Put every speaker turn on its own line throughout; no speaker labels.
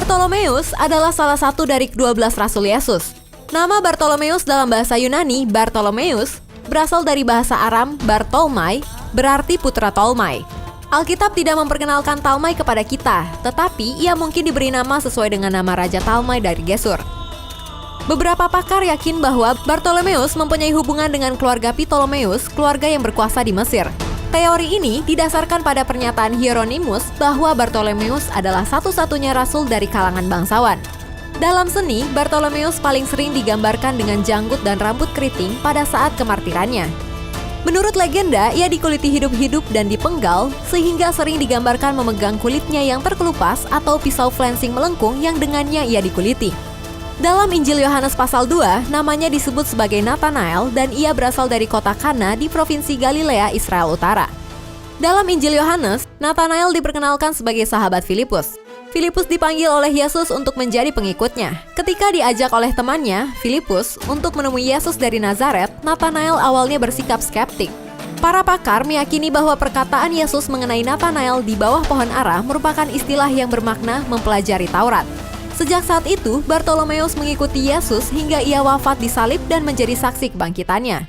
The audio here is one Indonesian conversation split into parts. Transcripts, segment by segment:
Bartolomeus adalah salah satu dari 12 Rasul Yesus. Nama Bartolomeus dalam bahasa Yunani, Bartolomeus, berasal dari bahasa Aram Bartolmai, berarti putra Tolmai. Alkitab tidak memperkenalkan Talmai kepada kita, tetapi ia mungkin diberi nama sesuai dengan nama Raja Talmai dari Gesur. Beberapa pakar yakin bahwa Bartolomeus mempunyai hubungan dengan keluarga Ptolemeus, keluarga yang berkuasa di Mesir. Teori ini didasarkan pada pernyataan Hieronymus bahwa Bartolomeus adalah satu-satunya rasul dari kalangan bangsawan. Dalam seni, Bartolomeus paling sering digambarkan dengan janggut dan rambut keriting pada saat kemartirannya. Menurut legenda, ia dikuliti hidup-hidup dan dipenggal, sehingga sering digambarkan memegang kulitnya yang terkelupas atau pisau flensing melengkung yang dengannya ia dikuliti. Dalam Injil Yohanes pasal 2, namanya disebut sebagai Nathanael dan ia berasal dari kota Kana di provinsi Galilea, Israel Utara. Dalam Injil Yohanes, Nathanael diperkenalkan sebagai sahabat Filipus. Filipus dipanggil oleh Yesus untuk menjadi pengikutnya. Ketika diajak oleh temannya, Filipus, untuk menemui Yesus dari Nazaret, Nathanael awalnya bersikap skeptik. Para pakar meyakini bahwa perkataan Yesus mengenai Nathanael di bawah pohon ara merupakan istilah yang bermakna mempelajari Taurat. Sejak saat itu, Bartolomeus mengikuti Yesus hingga ia wafat disalib dan menjadi saksi kebangkitannya.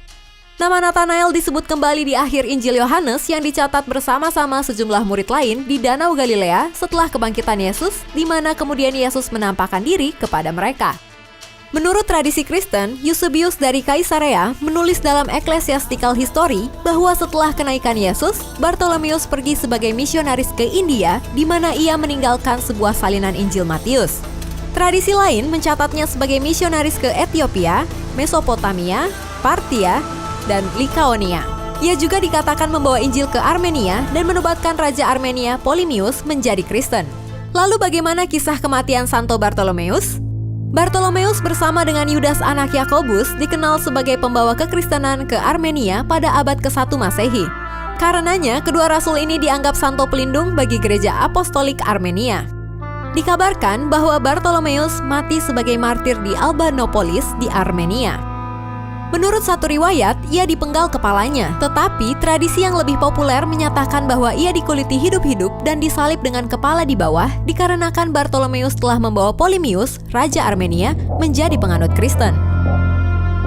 Nama Nathanael disebut kembali di akhir Injil Yohanes yang dicatat bersama-sama sejumlah murid lain di Danau Galilea setelah kebangkitan Yesus, di mana kemudian Yesus menampakkan diri kepada mereka. Menurut tradisi Kristen, Eusebius dari Kaisarea menulis dalam Ecclesiastical History bahwa setelah kenaikan Yesus, Bartolomeus pergi sebagai misionaris ke India, di mana ia meninggalkan sebuah salinan Injil Matius. Tradisi lain mencatatnya sebagai misionaris ke Ethiopia, Mesopotamia, Partia, dan Likaonia. Ia juga dikatakan membawa Injil ke Armenia dan menobatkan Raja Armenia Ptolemeus menjadi Kristen. Lalu bagaimana kisah kematian Santo Bartolomeus? Bartolomeus bersama dengan Yudas anak Yakobus dikenal sebagai pembawa kekristenan ke Armenia pada abad ke-1 Masehi. Karenanya, kedua rasul ini dianggap santo pelindung bagi gereja apostolik Armenia. Dikabarkan bahwa Bartolomeus mati sebagai martir di Albanopolis di Armenia. Menurut satu riwayat, ia dipenggal kepalanya, tetapi tradisi yang lebih populer menyatakan bahwa ia dikuliti hidup-hidup dan disalib dengan kepala di bawah dikarenakan Bartolomeus telah membawa Ptolemeus, Raja Armenia, menjadi penganut Kristen.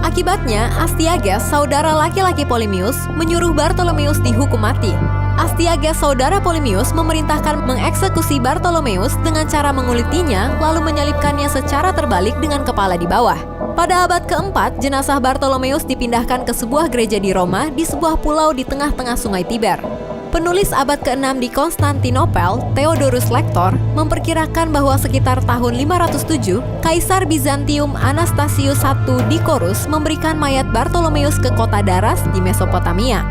Akibatnya, Astyages, saudara laki-laki Ptolemeus, menyuruh Bartolomeus dihukum mati. Astyages, saudara Ptolemeus, memerintahkan mengeksekusi Bartolomeus dengan cara mengulitinya lalu menyalibkannya secara terbalik dengan kepala di bawah. Pada abad ke-4, jenazah Bartolomeus dipindahkan ke sebuah gereja di Roma di sebuah pulau di tengah-tengah sungai Tiber. Penulis abad ke-6 di Konstantinopel, Theodorus Lector, memperkirakan bahwa sekitar tahun 507, Kaisar Bizantium Anastasius I Dicorus memberikan mayat Bartolomeus ke kota Daras di Mesopotamia.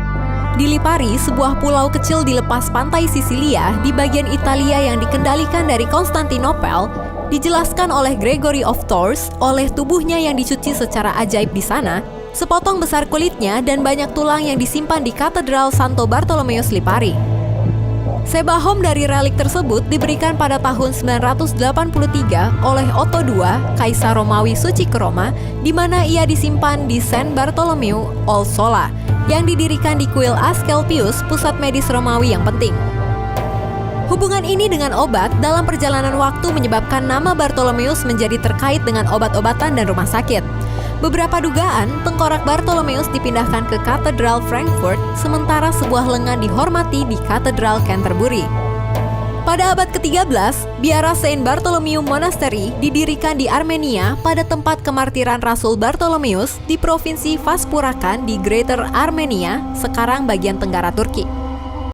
Di Lipari, sebuah pulau kecil di lepas pantai Sisilia di bagian Italia yang dikendalikan dari Konstantinopel, dijelaskan oleh Gregory of Tours oleh tubuhnya yang dicuci secara ajaib di sana, sepotong besar kulitnya dan banyak tulang yang disimpan di Katedral Santo Bartolomeus Lipari. Sebahom dari relik tersebut diberikan pada tahun 983 oleh Otto II, Kaisar Romawi Suci ke Roma, di mana ia disimpan di San Bartolomeo all Sola, yang didirikan di kuil Asclepius, pusat medis Romawi yang penting. Hubungan ini dengan obat dalam perjalanan waktu menyebabkan nama Bartolomeus menjadi terkait dengan obat-obatan dan rumah sakit. Beberapa dugaan, tengkorak Bartolomeus dipindahkan ke Katedral Frankfurt, sementara sebuah lengan dihormati di Katedral Canterbury. Pada abad ke-13, biara Saint Bartholomew Monastery didirikan di Armenia pada tempat kemartiran Rasul Bartolomeus di provinsi Vaspurakan di Greater Armenia, sekarang bagian tenggara Turki.